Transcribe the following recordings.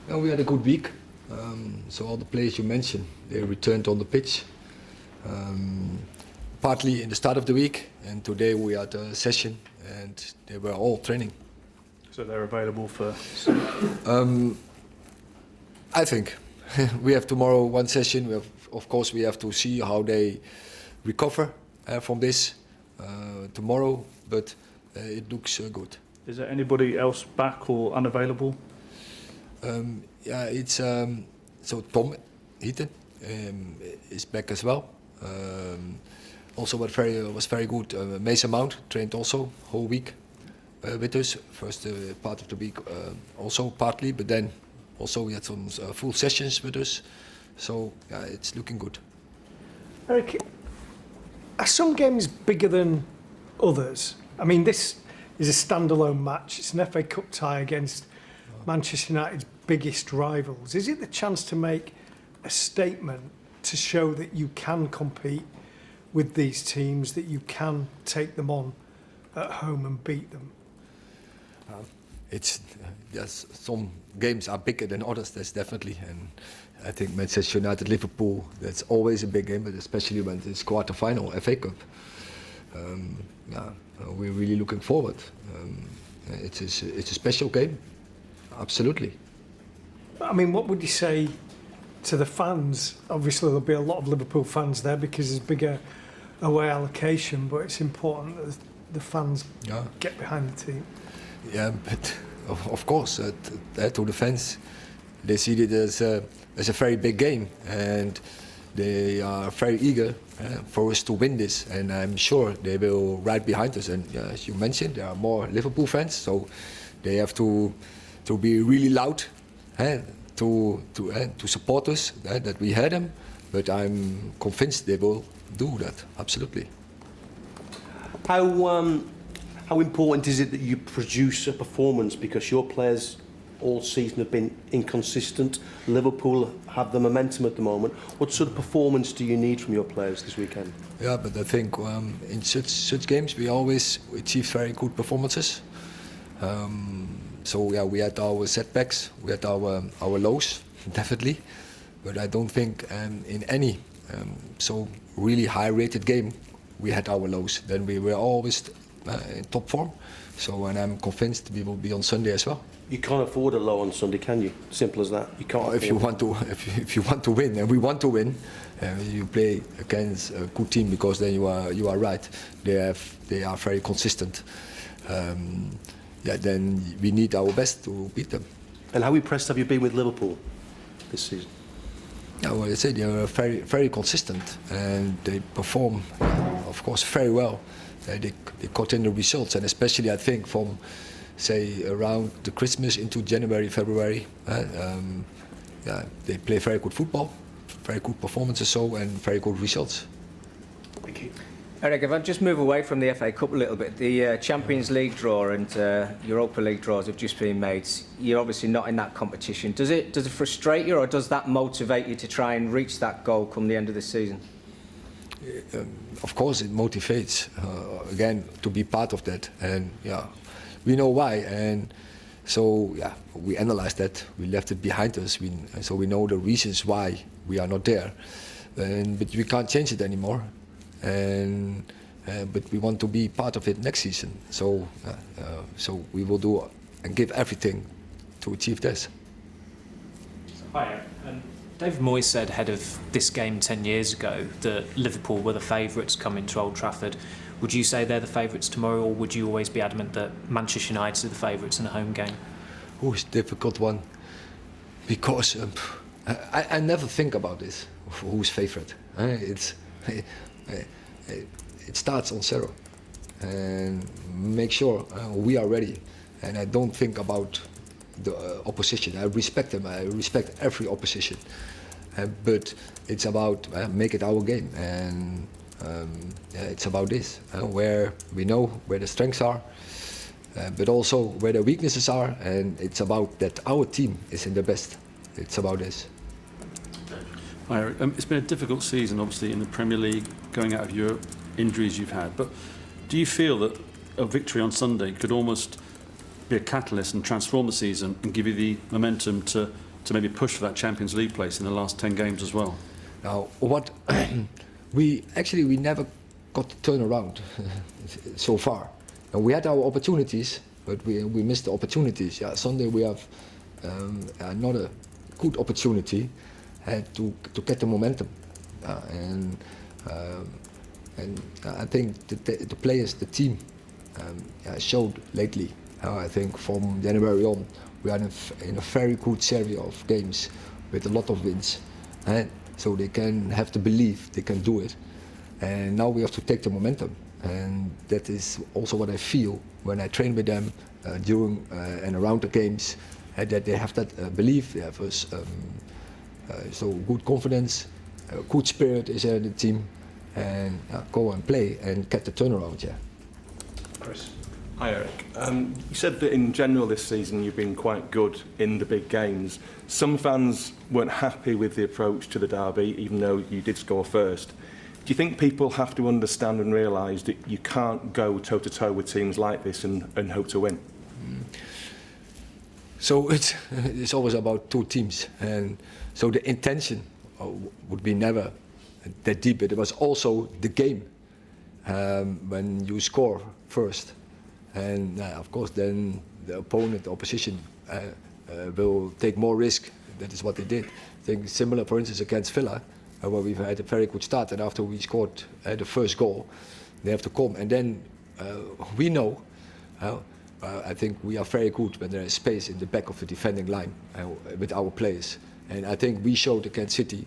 Well, we had a good week. So all the players you mentioned, they returned on the pitch. Partly in the start of the week, and today we had a session, and they were all training. So they're available for. I think we have tomorrow one session. Of course, we have to see how they recover from this tomorrow, but it looks good. Is there anybody else back or unavailable? Yeah, it's so Tom Heaton is back as well. Also, was very good. Mason Mount trained also whole week with us. First part of the week also partly, but then also we had some full sessions with us. So yeah, it's looking good. Erik, are some games bigger than others? I mean, this is a standalone match. It's an FA Cup tie against Manchester United's biggest rivals. Is it the chance to make a statement to show that you can compete with these teams, that you can take them on at home and beat them? It's yes, some games are bigger than others. That's definitely, and I think Manchester United, Liverpool, that's always a big game, but especially when it's quarter-final FA Cup. Yeah, we're really looking forward. It's a special game, absolutely. I mean, what would you say to the fans? Obviously, there'll be a lot of Liverpool fans there because there's bigger away allocation, but it's important that the fans get behind the team. Yeah, but of course, to the fans, they see it as a very big game, and they are very eager for us to win this. And I'm sure they will ride behind us. And as you mentioned, there are more Liverpool fans, so they have to be really loud to support us. That we had them, but I'm convinced they will do that. Absolutely. How important is it that you produce a performance, because your players all season have been inconsistent? Liverpool have the momentum at the moment. What sort of performance do you need from your players this weekend? Yeah, but I think in such games we always achieve very good performances. So yeah, we had our setbacks, we had our lows, definitely. But I don't think in any so really high-rated game we had our lows. Then we were always in top form. So, and I'm convinced we will be on Sunday as well. You can't afford a low on Sunday, can you? Simple as that. You can't. If you want to win, and we want to win, you play against a good team, because then you are right. They are very consistent. Yeah, then we need our best to beat them. And how impressed have you been with Liverpool this season? Yeah, well, I say they are very consistent, and they perform, of course, very well. They got in the results, and especially I think from, say, around the Christmas into January, February, yeah, they play very good football, very good performances, and very good results. Thank you. Erik, if I just move away from the FA Cup a little bit, the Champions League draw and Europa League draws have just been made. You're obviously not in that competition. Does it frustrate you, or does that motivate you to try and reach that goal come the end of the season? Of course, it motivates again to be part of that, and yeah, we know why, and so yeah, we analyzed that. We left it behind us. So we know the reasons why we are not there, but we can't change it anymore. And but we want to be part of it next season. So so we will do and give everything to achieve this. Hi, David Moyes said ahead of this game 10 years ago that Liverpool were the favourites coming to Old Trafford. Would you say they're the favourites tomorrow, or would you always be adamant that Manchester United are the favourites in a home game? Oh, it's a difficult one, because I never think about this, who's favourite. It starts on zero, and make sure we are ready. And I don't think about the opposition. I respect them. I respect every opposition. But it's about make it our game, and it's about this, where we know where the strengths are, but also where the weaknesses are, and it's about that our team is in the best. It's about this. Hi, Erik. It's been a difficult season, obviously, in the Premier League, going out of Europe, injuries you've had. But do you feel that a victory on Sunday could almost be a catalyst and transform the season and give you the momentum to to maybe push for that Champions League place in the last 10 games as well? Now, what we never got the turnaround so far. And we had our opportunities, but we missed the opportunities. Yeah, Sunday we have another good opportunity to get the momentum, and I think the players, the team, showed lately. I think from January on, we are in a very good series of games with a lot of wins, and so they can have the belief they can do it. And now we have to take the momentum, and that is also what I feel when I train with them during and around the games, that they have that belief, they have so good confidence, good spirit is in the team, and go and play and get the turnaround. Yeah. Chris. Hi Eric. You said that in general this season you've been quite good in the big games. Some fans weren't happy with the approach to the derby, even though you did score first. Do you think people have to understand and realise that you can't go toe-to-toe with teams like this and hope to win? So it's always about two teams, and so the intention would be never that deep. It was also the game when you score first, and of course then the opponent, the opposition, will take more risk. That is what they did. I think similar, for instance, against Villa, where we've had a very good start, and after we scored the first goal, they have to come, and then we know. I think we are very good when there is space in the back of the defending line with our players, and I think we showed against City.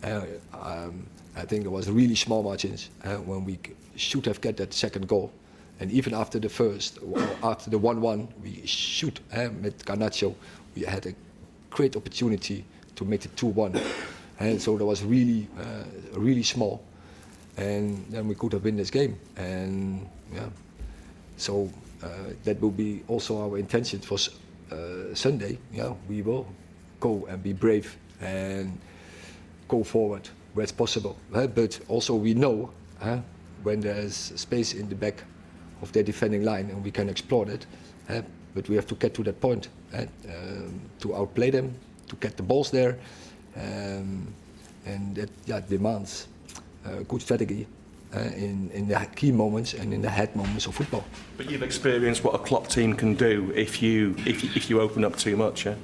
I think it was really small margins when we should have get that second goal, and even after the first, after the 1-1, we should with Garnacho, we had a great opportunity to make it 2-1, and so that was really small, and then we could have won this game, and yeah, so. That will be also our intention for Sunday. Yeah, we will go and be brave and go forward where it's possible. But also we know when there's space in the back of their defending line and we can explore it. But we have to get to that point to outplay them, to get the balls there, and that demands good strategy. In the key moments and in the head moments of football. But you've experienced what a Klopp team can do if you open up too much, yeah?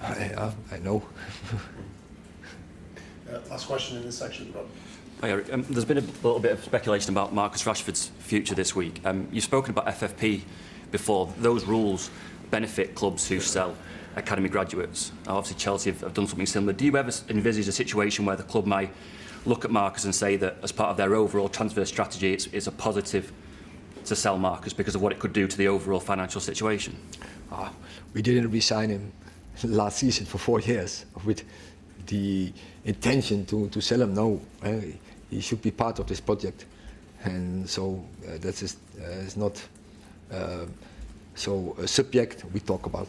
I know. Last question in this section, Rob. Hi Eric. There's been a little bit of speculation about Marcus Rashford's future this week. You've spoken about FFP before. Those rules benefit clubs who sell academy graduates. Obviously Chelsea have done something similar. Do you ever envisage a situation where the club might look at Marcus and say that as part of their overall transfer strategy it's a positive to sell Marcus because of what it could do to the overall financial situation? We didn't re-sign him last season for 4 years with the intention to sell him. No, he should be part of this project, and so that is not so a subject we talk about.